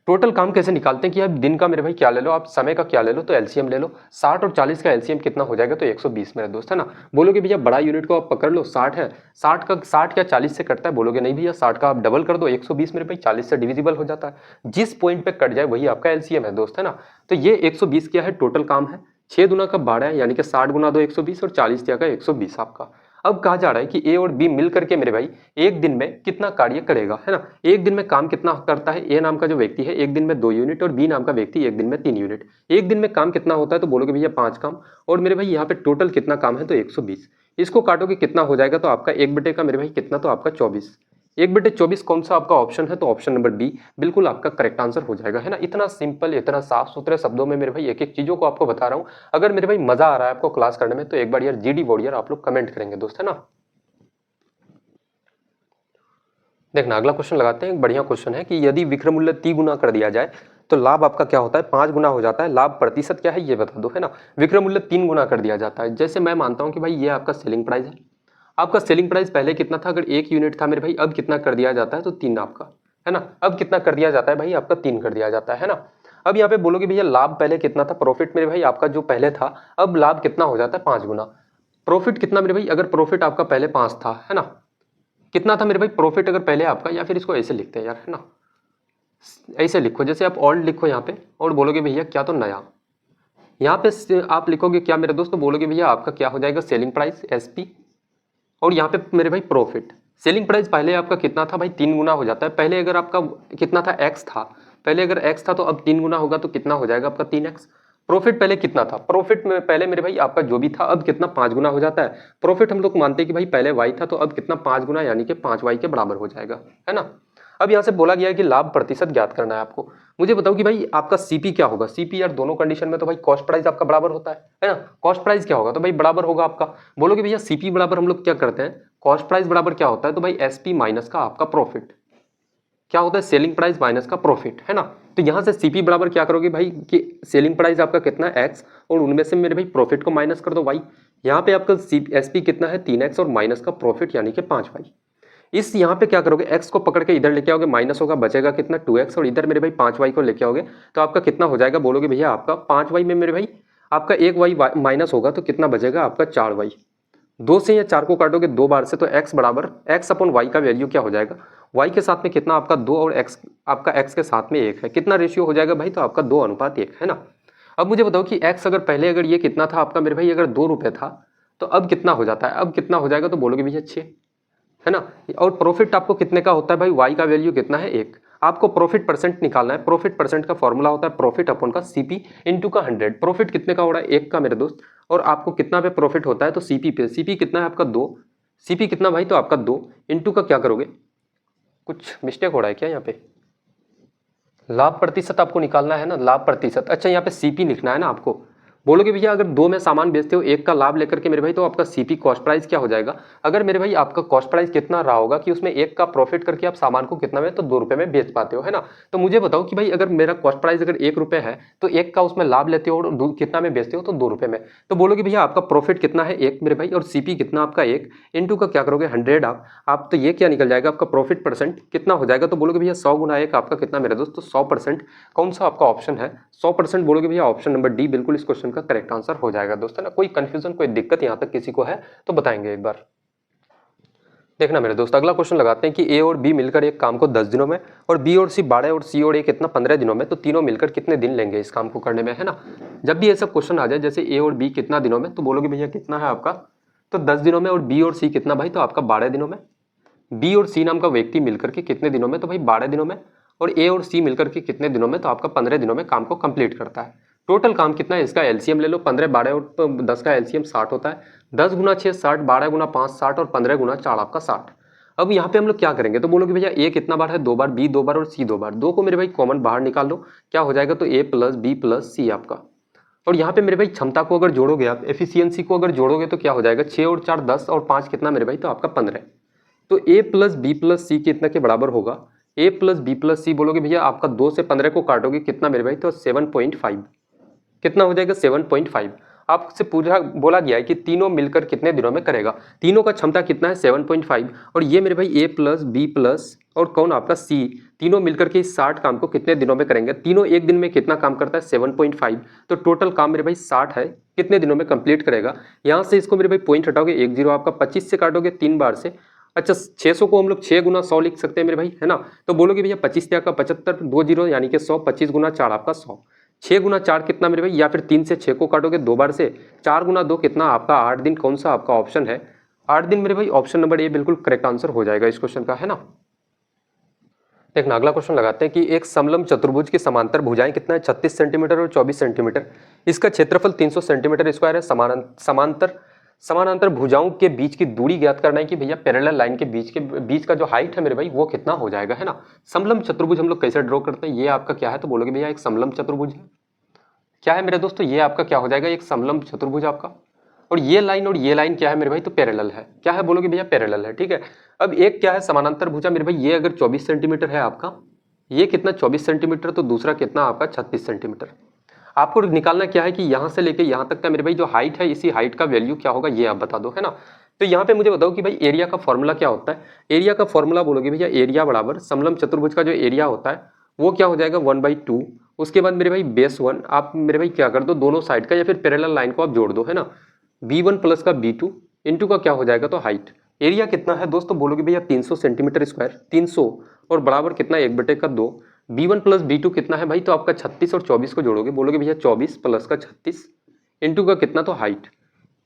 टोटल काम कैसे निकालते हैं कि आप दिन का मेरे भाई क्या ले लो, आप समय का क्या ले लो, तो एलसीएम ले लो। 60 और 40 का एलसीएम कितना हो जाएगा, तो 120 मेरे दोस्त, है ना। बोलोगे भैया बड़ा यूनिट को आप पकड़ लो, 60 है, 60 क्या 40 से कटता है, बोलोगे नहीं भैया 60 का आप डबल कर दो, 120 मेरे भाई 40 से डिविजिबल हो जाता है। जिस पॉइंट पे कट जाए वही आपका एलसीएम है दोस्त, है ना। तो ये 120 क्या है, टोटल काम है। 6 दुना का 12 है, यानी कि 60 गुना 2 120, और 40 क्या का 120 आपका। अब कहा जा रहा है कि ए और बी मिल करके मेरे भाई एक दिन में कितना कार्य करेगा, है ना। एक दिन में काम कितना करता है, ए नाम का जो व्यक्ति है एक दिन में 2 यूनिट, और बी नाम का व्यक्ति एक दिन में 3 यूनिट। एक दिन में काम कितना होता है, तो बोलोगे भैया 5 काम, और मेरे भाई यहाँ पे टोटल कितना काम है, तो 120। इसको काटोगे कितना हो जाएगा, तो आपका 1 का मेरे भाई कितना, तो आपका 24। 1/24 कौन सा आपका ऑप्शन है, तो ऑप्शन नंबर बी बिल्कुल आपका करेक्ट आंसर हो जाएगा, है ना। इतना सिंपल, इतना साफ सुथरे शब्दों में मेरे भाई एक एक चीजों को आपको बता रहा हूँ। अगर मेरे भाई मजा आ रहा है आपको क्लास करने में, तो एक बार यार जीडी वॉरियर आप लोग कमेंट करेंगे दोस्त, है ना। देखना अगला क्वेश्चन लगाते हैं, एक बढ़िया क्वेश्चन है कि यदि विक्रय मूल्य 3 गुना कर दिया जाए तो लाभ आपका क्या होता है, 5 गुना हो जाता है। लाभ प्रतिशत क्या है ये बता दो, है ना। विक्रय मूल्य 3 गुना कर दिया जाता है, जैसे मैं मानता हूं कि भाई ये आपका सेलिंग प्राइस है। आपका सेलिंग प्राइस पहले कितना था, अगर 1 यूनिट था मेरे भाई, अब कितना कर दिया जाता है, तो 3 आपका, है ना। अब कितना कर दिया जाता है भाई, आपका 3 कर दिया जाता है ना। अब यहाँ पे बोलोगे भैया लाभ पहले कितना था, प्रॉफिट मेरे भाई आपका जो पहले था अब लाभ कितना हो जाता है 5 गुना। प्रॉफिट कितना मेरे भाई, अगर प्रॉफिट आपका पहले 5 था, है ना, कितना था मेरे भाई प्रॉफिट अगर पहले आपका, या फिर इसको ऐसे लिखते हैं यार, है ना, ऐसे लिखो जैसे आप ओल्ड लिखो यहाँ पे और बोलोगे भैया क्या, तो नया। यहाँ पे आप लिखोगे क्या मेरे दोस्त, तो बोलोगे भैया आपका क्या हो जाएगा सेलिंग प्राइस एसपी, और यहाँ पे मेरे भाई प्रॉफिट। सेलिंग प्राइस पहले आपका कितना था भाई 3 गुना हो जाता है, पहले अगर आपका कितना था एक्स था, पहले अगर एक्स था तो अब 3 गुना होगा तो कितना हो जाएगा आपका 3x। प्रॉफिट पहले कितना था, प्रॉफिट में पहले मेरे भाई आपका जो भी था अब कितना 5 गुना हो जाता है। प्रॉफिट हम लोग मानते हैं कि भाई पहले y था तो अब कितना 5 गुना, यानी कि 5y के बराबर हो जाएगा, है ना। अब यहाँ से बोला गया है कि लाभ प्रतिशत ज्ञात करना है आपको। मुझे बताओ कि भाई आपका सीपी क्या होगा, सीपी यार दोनों कंडीशन में तो भाई कॉस्ट प्राइस आपका बराबर होता है ना। कॉस्ट प्राइस क्या होगा, तो भाई बराबर होगा आपका, बोलोगे भैया सीपी बराबर हम लोग क्या करते हैं, कॉस्ट प्राइस बराबर क्या होता है, तो भाई एसपी माइनस का आपका प्रॉफिट, क्या होता है सेलिंग प्राइस माइनस का प्रॉफिट, है ना। तो यहाँ से सीपी बराबर क्या करोगे भाई कि सेलिंग प्राइस आपका कितना है एक्स, और उनमें से मेरे भाई प्रॉफिट को माइनस कर दो वाई। यहाँ पे आपका एसपी कितना है 3x और माइनस का प्रॉफिट यानी कि 5y। इस यहाँ पे क्या करोगे एक्स को पकड़ के इधर लेके आओगे, माइनस होगा, बचेगा कितना 2x, और इधर मेरे भाई 5y को लेके आओगे तो आपका कितना हो जाएगा, बोलोगे भैया आपका 5y में मेरे भाई आपका 1y माइनस होगा तो कितना बचेगा आपका 4y। 2 से या 4 को काटोगे 2 बार से तो x बराबर x अपॉन y का वैल्यू क्या हो जाएगा, y के साथ में कितना आपका 2 और x आपका x के साथ में 1 है, कितना रेशियो हो जाएगा भाई, तो आपका 2:1 है ना। अब मुझे बताओ कि x अगर पहले अगर ये कितना था आपका मेरे भाई अगर 2 रुपये था तो अब कितना हो जाता है, अब कितना हो जाएगा, तो बोलोगे भैया 6, है ना। और प्रॉफिट आपको कितने का होता है भाई, y का वैल्यू कितना है 1। आपको प्रॉफिट परसेंट निकालना है, प्रॉफिट परसेंट का फॉर्मूला होता है प्रॉफिट अपॉन का सीपी इंटू का 100। प्रॉफिट कितने का हो रहा है 1 का मेरे दोस्त, और आपको कितना पे प्रॉफिट होता है तो सीपी पे, सीपी कितना है आपका 2, सीपी कितना भाई तो आपका 2 इंटू का क्या करोगे, कुछ मिस्टेक हो रहा है क्या यहाँ पे, लाभ प्रतिशत आपको निकालना है ना, लाभ प्रतिशत। अच्छा यहाँ पे सीपी लिखना है ना आपको, बोलोगे भैया अगर 2 में सामान बेचते हो 1 का लाभ लेकर के मेरे भाई तो आपका सीपी कॉस्ट प्राइस क्या हो जाएगा। अगर मेरे भाई आपका कॉस्ट प्राइस कितना रहा होगा कि उसमें 1 का प्रॉफिट करके आप सामान को कितना में तो 2 रुपये में बेच पाते हो, है ना। तो मुझे बताओ कि भाई अगर मेरा कॉस्ट प्राइस अगर 1 रुपये है तो 1 का उसमें लाभ लेते हो और कितना में बेचते हो तो 2 रुपये में, तो बोलोगे भैया आपका प्रॉफिट कितना है 1 मेरे भाई और सीपी कितना आपका 1 इंटू का क्या करोगे 100 आप तो ये क्या निकल जाएगा आपका प्रॉफिट परसेंट कितना हो जाएगा, तो बोलोगे भैया 100 गुना 1 आपका कितना मेरे दोस्त, तो 100%। कौन सा आपका ऑप्शन है 100%, बोलोगे भैया ऑप्शन नंबर डी बिल्कुल इस क्वेश्चन का करेक्ट आंसर हो जाएगा दोस्तों ना। कोई कंफ्यूजन कोई दिक्कत यहाँ तक किसी को है तो बताएंगे एक बार। देखना मेरे दोस्त अगला क्वेश्चन लगाते हैं कि ए और बी मिलकर एक काम को 10 दिनों में और बी और सी 12 और सी और ए कितना 15 दिनों में, तो तीनों मिलकर कितने दिन लेंगे इस काम को करने में, है ना। जब भी ऐसा क्वेश्चन आ जाए जैसे ए और बी कितना दिनों में, तो बोलोगे भैया कितना है आपका तो 10 दिनों में, और बी और सी कितना भाई तो आपका 12 दिनों में। बी और सी नाम का व्यक्ति मिलकर के कितने दिनों में, तो भाई 12 दिनों में, और ए और सी मिलकर के कितने दिनों में, तो आपका 15 दिनों में काम को कंप्लीट करता है। टोटल काम कितना है इसका एलसीएम ले लो, 15 12 और 10 का एलसीएम 60 होता है, 10 गुना 6 60, 12 गुना 5 60 और 15 गुना 4 आपका 60। अब यहाँ पे हम लोग क्या करेंगे, तो बोलोगे भैया ए कितना बार है 2 बार, बी 2 बार और सी 2 बार, 2 को मेरे भाई कॉमन बाहर निकाल लो, क्या हो जाएगा तो ए प्लस बी प्लस सी आपका। और यहाँ पे मेरे भाई क्षमता को अगर जोड़ोगे आप, एफिशिएंसी को अगर जोड़ोगे तो क्या हो जाएगा 6 और 4 10 और 5 कितना मेरे भाई तो आपका 15। तो a प्लस बी प्लस सी कितना के बराबर होगा, a प्लस बी प्लस सी बोलोगे भैया आपका 2 से 15 को काटोगे कितना मेरे भाई तो 7.5, कितना हो जाएगा 7.5। आपसे पूछा बोला गया है कि तीनों मिलकर कितने दिनों में करेगा, तीनों का क्षमता कितना है 7.5, और ये मेरे भाई a प्लस बी प्लस और कौन आपका c, तीनों मिलकर के इस 60 काम को कितने दिनों में करेंगे, तीनों एक दिन में कितना काम करता है 7.5, तो टोटल काम मेरे भाई 60 है, कितने दिनों में कंप्लीट करेगा। यहाँ से इसको मेरे भाई पॉइंट हटाओगे 1 0 आपका 25 से काटोगे 3 बार से, अच्छा 600 को हम लोग 6 गुना 100 लिख सकते हैं मेरे भाई, है ना। तो बोलोगे भैया 25 का 75 2 0 यानी कि 100, 25 गुना 4 आपका 100, 6 गुना 4 कितना मेरे भाई, या फिर 3 से 6 को काटोगे 2 बार से, 4 गुना 2 कितना आपका 8 दिन, कौन सा आपका ऑप्शन है 8 दिन मेरे भाई, ऑप्शन नंबर ए बिल्कुल करेक्ट आंसर हो जाएगा इस क्वेश्चन का, है ना। देखना अगला क्वेश्चन लगाते हैं कि एक समलंब चतुर्भुज की समांतर भुजाएं कितना है 36 सेंटीमीटर और 24 सेंटीमीटर, इसका क्षेत्रफल 300 सेंटीमीटर स्क्वायर है। समानांतर भुजाओं के बीच की दूरी ज्ञात करना है कि भैया पैरेलल लाइन के बीच का जो हाइट है मेरे भाई वो कितना हो जाएगा, है ना। समलंब चतुर्भुज हम लोग कैसे ड्रॉ करते हैं, ये आपका क्या है, तो बोलोगे भैया एक समलंब चतुर्भुज है, क्या है मेरे दोस्तों, ये आपका क्या हो जाएगा एक समलंब चतुर्भुज आपका, और ये लाइन क्या है मेरे भाई तो पैरेलल है, क्या है बोलोगे भैया पैरेलल है, ठीक है। अब एक क्या है समानांतर भुजा मेरे भाई, ये अगर 24 सेंटीमीटर है आपका, ये कितना 24 सेंटीमीटर, तो दूसरा कितना आपका 36 सेंटीमीटर। आपको निकालना क्या है कि यहाँ से लेके यहाँ तक का मेरे भाई जो हाइट है, इसी हाइट का वैल्यू क्या होगा ये आप बता दो, है ना। तो यहाँ पे मुझे बताओ कि भाई एरिया का फॉर्मूला क्या होता है, एरिया का फॉर्मूला बोलोगे भैया एरिया बराबर समलंब चतुर्भुज का जो एरिया होता है वो क्या हो जाएगा 1/2 उसके बाद मेरे भाई बेस 1 आप मेरे भाई क्या कर दो, दोनों साइड का या फिर पैरेलल लाइन को आप जोड़ दो, है ना। b1 प्लस का b2 इंटू का क्या हो जाएगा तो हाइट। एरिया कितना है दोस्तों बोलोगे भैया 300 सेंटीमीटर स्क्वायर, 300 और बराबर कितना 1/2। b1 प्लस b2 कितना है भाई, तो आपका 36 और 24 को जोड़ोगे, बोलोगे भैया 24 प्लस का 36 इंटू का कितना तो हाइट।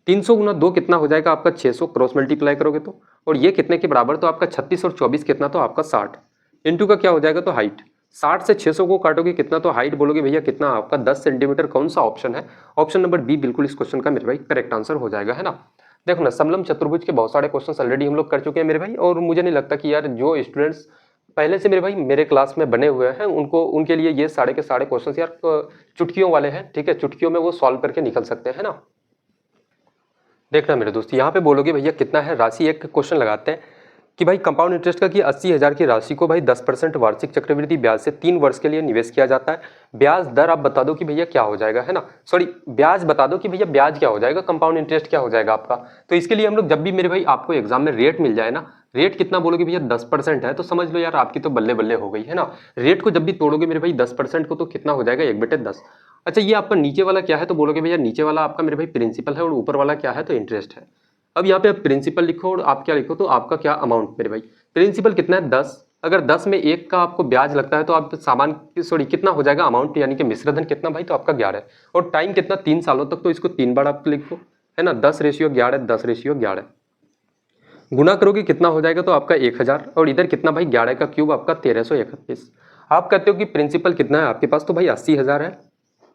300 गुना 2 कितना हो जाएगा आपका 600, क्रॉस मल्टीप्लाई करोगे तो, और ये कितने के बराबर, तो आपका 36 और 24 कितना तो आपका 60 इंटू का क्या हो जाएगा तो हाइट। 60 से 600 को काटोगे कितना तो हाइट, बोलोगे भैया कितना आपका 10 सेंटीमीटर। कौन सा ऑप्शन है, ऑप्शन नंबर बी बिल्कुल इस क्वेश्चन का मेरे भाई करेक्ट आंसर हो जाएगा, है ना। देखो ना समलम चतुर्भुज के बहुत सारे क्वेश्चन ऑलरेडी हम लोग कर चुके हैं मेरे भाई, और मुझे नहीं लगता कि यार जो स्टूडेंट्स पहले से मेरे भाई मेरे क्लास में बने हुए हैं उनको उनके लिए ये सारे के सारे क्वेश्चंस यार चुटकियों वाले हैं, ठीक है, चुटकियों में वो सॉल्व करके निकल सकते हैं ना। देखना मेरे दोस्त यहाँ पे बोलोगे भैया कितना है राशि, एक क्वेश्चन लगाते हैं कि भाई कंपाउंड इंटरेस्ट का कि 80,000 की राशि को भाई 10% वार्षिक चक्रवृद्धि ब्याज से 3 वर्ष के लिए निवेश किया जाता है। ब्याज दर आप बता दो कि भैया क्या हो जाएगा, है ना, सॉरी ब्याज बता दो कि भैया ब्याज क्या हो जाएगा, कंपाउंड इंटरेस्ट क्या हो जाएगा आपका। तो इसके लिए हम लोग जब भी मेरे भाई आपको एग्जाम में रेट मिल जाए ना, रेट कितना बोलोगे भैया 10% है, तो समझ लो यार आपकी तो बल्ले बल्ले हो गई, है ना। रेट को जब भी तोड़ोगे मेरे भाई 10% को, तो कितना हो जाएगा 1/10। अच्छा ये आपका नीचे वाला क्या है, तो बोलोगे भैया नीचे वाला आपका मेरे भाई प्रिंसिपल है और ऊपर वाला क्या है तो इंटरेस्ट है। अब यहाँ पे आप प्रिंसिपल लिखो और आप क्या लिखो, तो आपका क्या अमाउंट मेरे भाई, प्रिंसिपल कितना है 10, अगर 10 में 1 का आपको ब्याज लगता है तो आप सामान सॉरी कितना हो जाएगा अमाउंट, यानी कि मिश्रधन कितना भाई तो आपका 11, और टाइम कितना 3 सालों तक, तो इसको 3 बार आप लिखो, है ना। 10:11 10:11 गुना करोगे कितना हो जाएगा तो आपका 1000, और इधर कितना भाई 11 का क्यूब आपका 1331। आप कहते हो कि प्रिंसिपल कितना है आपके पास, तो भाई 80,000 है।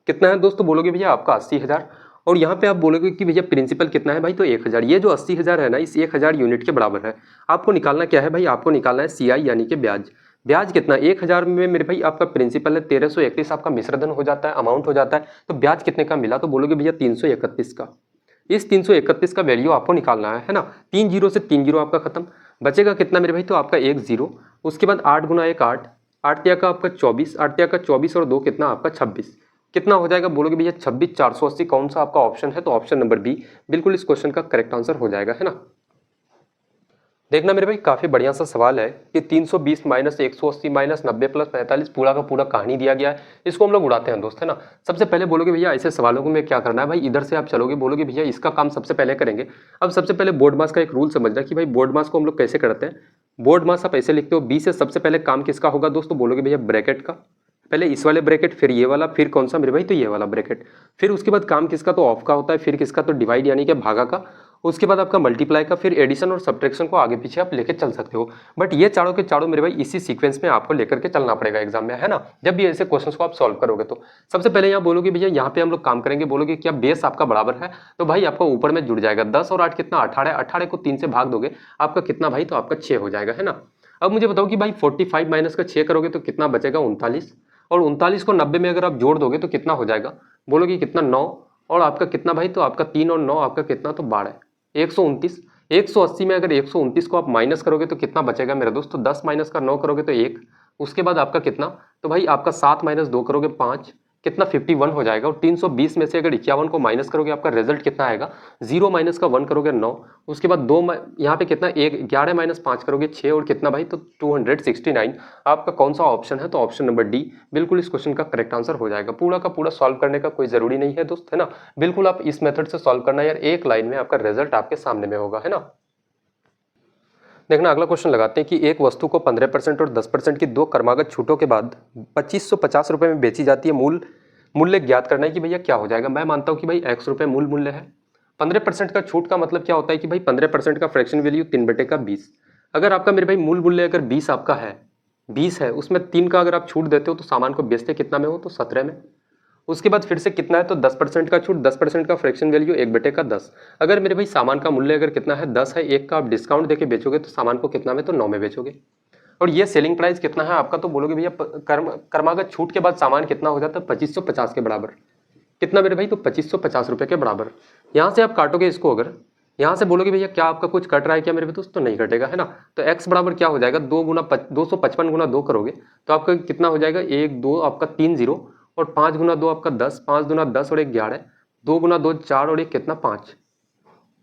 कितना है दोस्तों बोलोगे भैया आपका 80,000, और यहाँ पे आप बोलोगे कि भैया प्रिंसिपल कितना है भाई तो 1000। ये जो 80,000 है ना इस 1000 यूनिट के बराबर है। आपको निकालना क्या है भाई, आपको निकालना है CI यानी कि ब्याज। ब्याज कितना 1000 में मेरे भाई आपका प्रिंसिपल है 1331, आपका मिश्रधन हो जाता है, अमाउंट हो जाता है, तो ब्याज कितने का मिला, तो बोलोगे भैया 331 का। इस 331 का वैल्यू आपको निकालना है ना। 3 जीरो से 3 जीरो आपका खत्म, बचेगा कितना मेरे भाई तो आपका 1 0। उसके बाद 8 गुना 1 8, 8 तिया का आपका 24, 8 तिया का 24 और 2 कितना आपका 26, कितना हो जाएगा बोलोगे भैया 26 480। कौन सा आपका ऑप्शन है, तो ऑप्शन नंबर बी बिल्कुल इस क्वेश्चन का करेक्ट आंसर हो जाएगा, है ना। देखना मेरे भाई काफी बढ़िया सा सवाल है कि 320 माइनस 180 माइनस 90 प्लस 45 पूरा का पूरा कहानी दिया गया है, इसको हम लोग उड़ाते हैं दोस्त, है ना। सबसे पहले बोलोगे भैया ऐसे सवालों को में क्या करना है भाई, इधर से आप चलोगे, बोलोगे भैया इसका काम सबसे पहले करेंगे। अब सबसे पहले बोर्ड मास का एक रूल समझना कि भाई बोर्ड मास को हम लोग कैसे करते हैं। बोर्ड मास आप ऐसे लिखते हो, बी से सबसे पहले काम किसका होगा दोस्तों, बोलोगे भैया ब्रैकेट का, पहले इस वाले ब्रैकेट फिर ये वाला, फिर कौन सा मेरे भाई तो ये वाला ब्रैकेट, फिर उसके बाद काम किसका तो ऑफ का होता है, फिर किसका तो डिवाइड यानी कि भागा का, उसके बाद आपका मल्टीप्लाई का, फिर एडिशन और सब्ट्रैक्शन को आगे पीछे आप लेकर चल सकते हो। बट ये चारों के चारों मेरे भाई इसी सीक्वेंस में आपको लेकर के चलना पड़ेगा एग्जाम में, है ना, जब भी ऐसे क्वेश्चंस को आप सॉल्व करोगे। तो सबसे पहले यहाँ बोलोगे भैया यहाँ पे हम लोग काम करेंगे, बोलोगे क्या बेस आपका बराबर है, तो भाई आपका ऊपर में जुड़ जाएगा 10 और 8 कितना 18, 18 को 3 से भाग दोगे आपका कितना भाई तो आपका 6 हो जाएगा, है ना। अब मुझे बताओ कि भाई 45 माइनस का 6 करोगे तो कितना बचेगा 39, और 39 को 90 में अगर आप जोड़ दोगे तो कितना हो जाएगा, बोलोगे कितना 9, और आपका कितना भाई तो आपका 3 और 9 आपका कितना तो 12, 129। 180 में अगर 129 को आप माइनस करोगे तो कितना बचेगा मेरा दोस्त, तो 10 माइनस का 9 करोगे तो 1, उसके बाद आपका कितना, तो भाई आपका 7 माइनस 2 करोगे 5, कितना 51 हो जाएगा। और 320 में से अगर 51 को माइनस करोगे आपका रिजल्ट कितना आएगा, 0 माइनस का 1 करोगे 9, उसके बाद 2 यहाँ पे कितना 11 माइनस 5 करोगे 6, और कितना भाई तो 269। आपका कौन सा ऑप्शन है, तो ऑप्शन नंबर डी बिल्कुल इस क्वेश्चन का करेक्ट आंसर हो जाएगा। पूरा का पूरा सॉल्व करने का कोई जरूरी नहीं है दोस्त, है ना, बिल्कुल आप इस मेथड से सॉल्व करना यार, एक लाइन में आपका रिजल्ट आपके सामने में होगा, है ना। देखना अगला क्वेश्चन लगाते हैं कि एक वस्तु को 15% और 10% की दो क्रमागत छूटों के बाद 2550 रुपए में बेची जाती है, मूल्य ज्ञात करना है कि भैया क्या हो जाएगा। मैं मानता हूं कि भाई x रुपए मूल मूल्य है। 15% का छूट का मतलब क्या होता है कि भाई 15% का फ्रैक्शन वैल्यू 3/20। अगर आपका मेरे भाई मूल मूल्य अगर 20 आपका है, 20 है, उसमें 3 का अगर आप छूट देते हो तो सामान को बेचते कितना में हो, तो 17 में। उसके बाद फिर से कितना है तो 10% का छूट, 10% का फ्रैक्शन वैल्यू 1/10। अगर मेरे भाई सामान का मूल्य अगर कितना है 10 है, 1 का आप डिस्काउंट देके बेचोगे तो सामान को कितना में तो 9 में बेचोगे। और ये सेलिंग प्राइस कितना है आपका, तो बोलोगे भैया क्रमागत छूट के बाद सामान कितना हो जाता है 2550 के बराबर। कितना मेरे भाई तो 2550 रुपए के बराबर। यहाँ से आप काटोगे इसको, अगर यहाँ से बोलोगे भैया क्या आपका कुछ कट रहा है क्या मेरे दोस्त, तो नहीं कटेगा, है ना। तो x बराबर क्या हो जाएगा 255 गुना 2 करोगे तो आपका कितना हो जाएगा 1 2 आपका 3 0, और 5 गुना 2 आपका 10, 5 गुना 10 और 1 11, 2 गुना 2 4 और 1 कितना 5,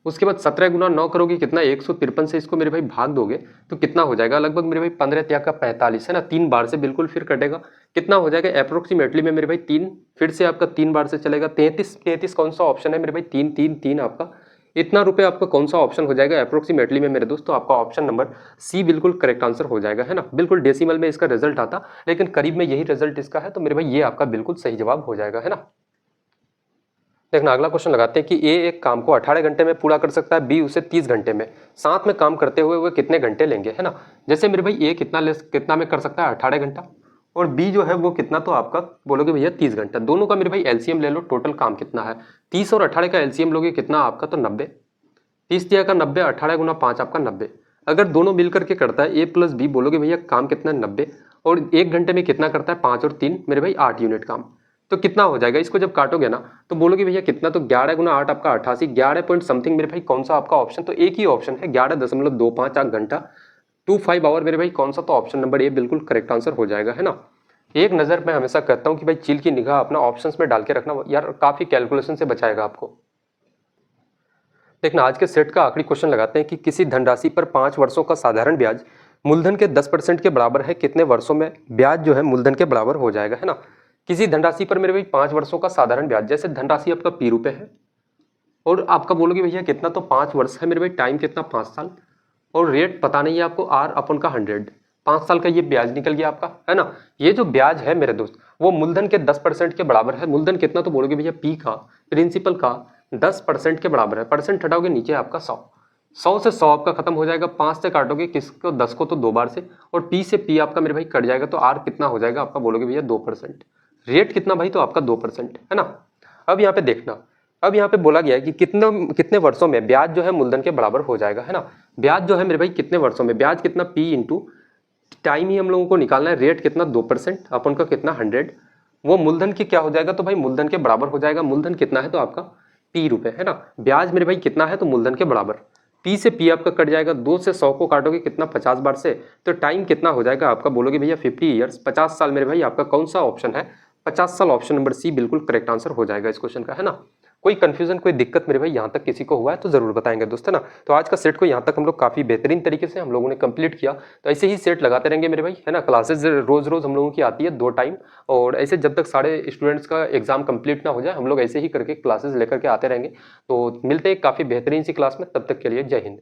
उसके बाद 17 गुना 9 करोगे कितना 153 से इसको मेरे भाई भाग दोगे तो कितना हो जाएगा लगभग मेरे भाई 15 त्या का 45 है ना, 3 बार से बिल्कुल फिर कटेगा, कितना हो जाएगा अप्रोक्सीमेटली में मेरे भाई 3, फिर से आपका 3 बार से चलेगा 33 कौन सा ऑप्शन है मेरे भाई 3 आपका, इतना रुपए आपका कौन सा ऑप्शन हो जाएगा अप्रोक्सीमेटली में मेरे दोस्तों, आपका ऑप्शन नंबर सी बिल्कुल करेक्ट आंसर हो जाएगा है ना। बिल्कुल डेसिमल में इसका रिजल्ट आता लेकिन करीब में यही रिजल्ट इसका है, तो मेरे भाई ये आपका बिल्कुल सही जवाब हो जाएगा है ना। देखना अगला क्वेश्चन लगाते हैं कि ए एक काम को 18 घंटे में पूरा कर सकता है, बी उसे 30 घंटे में, साथ में काम करते हुए वो कितने घंटे लेंगे है ना। जैसे मेरे भाई ए कितना में कर सकता है 18 घंटा, और बी जो है वो कितना, तो आपका बोलोगे भैया 30 घंटा, दोनों का मेरे भाई एलसीएम ले लो, टोटल काम कितना है 30 और 18 का एलसीएम लोगे कितना आपका, तो 90, 30 दिया का 90, 18 गुना 5 आपका 90, अगर दोनों मिल करके करता है ए प्लस बी, बोलोगे भैया काम कितना है 90, और 1 घंटे में कितना करता है 5 और 3 मेरे भाई 8 यूनिट काम, तो कितना हो जाएगा, इसको जब काटोगे ना तो बोलोगे भैया कितना, तो 11 गुना 8 आपका 88, 11 पॉइंट समथिंग मेरे भाई कौन सा आपका ऑप्शन, तो एक ही ऑप्शन है 11.25 घंटा 25 आवर मेरे भाई कौन सा, तो ऑप्शन नंबर ए बिल्कुल करेक्ट आंसर हो जाएगा है ना। एक नज़र मैं हमेशा कहता हूं कि भाई चील की निगाह अपना ऑप्शंस में डाल के रखना यार, काफी कैलकुलेशन से बचाएगा आपको। देखना आज के सेट का आखिरी क्वेश्चन लगाते हैं कि किसी धनराशि पर 5 वर्षों का साधारण ब्याज मूलधन के 10% के बराबर है, कितने वर्षों में ब्याज जो है मूलधन के बराबर हो जाएगा है ना। किसी धनराशि पर मेरे भाई 5 वर्षों का साधारण ब्याज, जैसे धनराशि आपका P रुपए है और आपका बोलोगे भैया कितना, तो 5 वर्ष है मेरे भाई, टाइम कितना 5 साल, और रेट पता नहीं है आपको R/100, 5 साल का ये ब्याज निकल गया आपका है ना। ये जो ब्याज है मेरे दोस्त वो मूलधन के 10% के बराबर है, मूलधन कितना, तो बोलोगे भैया P का प्रिंसिपल का 10% के बराबर है, परसेंट हटाओगे नीचे आपका 100 से 100 आपका खत्म हो जाएगा, 5 से काटोगे किसको 10 को, तो 2 बार से, और P से P आपका मेरे भाई कट जाएगा, तो R कितना हो जाएगा आपका, बोलोगे भैया 2%, रेट कितना भाई, तो आपका 2% है ना। अब यहाँ पे देखना, अब यहाँ पे बोला गया है कि कितने वर्षों में ब्याज जो है मूलधन के बराबर हो जाएगा है ना। ब्याज जो है मेरे भाई कितने वर्षों में, ब्याज कितना P इंटू टाइम ही हम लोगों को निकालना है, रेट कितना 2%, अपन का कितना 100, वो मूलधन की क्या हो जाएगा, तो भाई मूलधन के बराबर हो जाएगा, मूलधन कितना है तो आपका P रुपए है ना, ब्याज मेरे भाई कितना है तो मूलधन के बराबर, P से P आपका कट जाएगा, 2 से 100 को काटोगे कितना 50 बार से, तो टाइम कितना हो जाएगा आपका, बोलोगे भैया 50 ईयर्स, 50 साल मेरे भाई आपका कौन सा ऑप्शन है, 50 साल, ऑप्शन नंबर सी बिल्कुल करेक्ट आंसर हो जाएगा इस क्वेश्चन का है ना। कोई कंफ्यूजन कोई दिक्कत मेरे भाई यहाँ तक किसी को हुआ है तो जरूर बताएंगे दोस्त है ना। तो आज का सेट को यहाँ तक हम लोग काफी बेहतरीन तरीके से हम लोगों ने कंप्लीट किया, तो ऐसे ही सेट लगाते रहेंगे मेरे भाई है ना। क्लासेस रोज रोज हम लोगों की आती है 2 टाइम, और ऐसे जब तक सारे स्टूडेंट्स का एग्जाम कंप्लीट ना हो जाए हम लोग ऐसे ही करके क्लासेस लेकर के आते रहेंगे। तो मिलते हैं काफी बेहतरीन सी क्लास में, तब तक के लिए जय हिंद।